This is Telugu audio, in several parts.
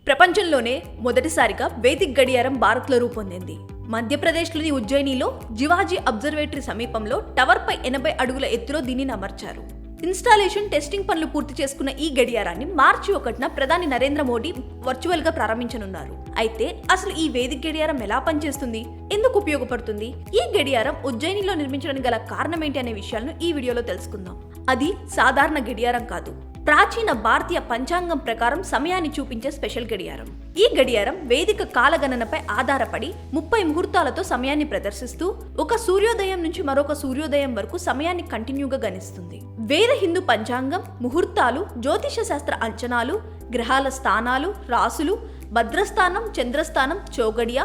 ప్రపంచంలోనే మొదటిసారిగా వేదిక్ గడియారం భారత్లో రూపొందింది. మధ్యప్రదేశ్లోని ఉజ్జయినిలో జివాజీ అబ్జర్వేటరీ సమీపంలో టవర్పై 80 అడుగుల ఎత్తులో దీనిని అమర్చారు. ఇన్స్టాలేషన్, టెస్టింగ్ పనులు పూర్తి చేసుకున్న ఈ గడియారాన్ని మార్చి 1న ప్రధాని నరేంద్ర మోడీ వర్చువల్ గా ప్రారంభించనున్నారు. అయితే అసలు ఈ వేదిక్ గడియారం ఎలా పనిచేస్తుంది, ఎందుకు ఉపయోగపడుతుంది, ఈ గడియారం ఉజ్జయినిలో నిర్మించడానికి గల కారణం ఏంటి అనే విషయాలను ఈ వీడియోలో తెలుసుకుందాం. అది సాధారణ గడియారం కాదు, ప్రాచీన భారతీయ పంచాంగం ప్రకారం సమయాన్ని చూపించే స్పెషల్ గడియారం. ఈ గడియారం వేదిక కాలగణనపై ఆధారపడి 30 ముహూర్తాలతో సమయాన్ని ప్రదర్శిస్తూ ఒక సూర్యోదయం నుంచి మరొక సూర్యోదయం వరకు సమయాన్ని కంటిన్యూగా గణిస్తుంది. వేద హిందూ పంచాంగం, ముహూర్తాలు, జ్యోతిష శాస్త్ర అంచనాలు, గ్రహాల స్థానాలు, రాసులు, భద్రస్థానం, చంద్రస్థానం, చౌగడియ,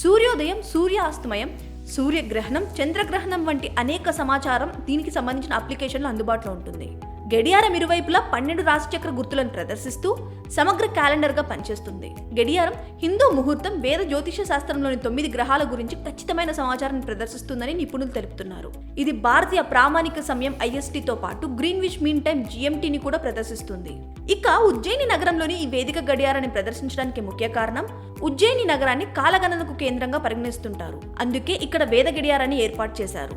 సూర్యోదయం, సూర్యాస్తమయం, సూర్యగ్రహణం, చంద్రగ్రహణం వంటి అనేక సమాచారం దీనికి సంబంధించిన అప్లికేషన్లు అందుబాటులో ఉంటుంది. గడియారం ఇరువైపులా 12 రాశిచక్ర గుర్తులను ప్రదర్శిస్తూ సమగ్ర క్యాలెండర్ గా పనిచేస్తుంది. గడియారం హిందూ ముహూర్తం, వేద జ్యోతిష శాస్త్రంలోని 9 గ్రహాల గురించి ఖచ్చితమైన సమాచారాన్ని ప్రదర్శిస్తుందని నిపుణులు తెలుపుతున్నారు. ఇది భారతీయ ప్రామాణిక సమయం IST తో పాటు గ్రీన్విచ్ మీన్ టైం GMT ని కూడా ప్రదర్శిస్తుంది. ఇక ఉజ్జయిని నగరంలోని ఈ వేదిక గడియారాన్ని ప్రదర్శించడానికి ముఖ్య కారణం, ఉజ్జయిని నగరాన్ని కాలగణనకు కేంద్రంగా పరిగణిస్తుంటారు. అందుకే ఇక్కడ వేద గడియారాన్ని ఏర్పాటు చేశారు.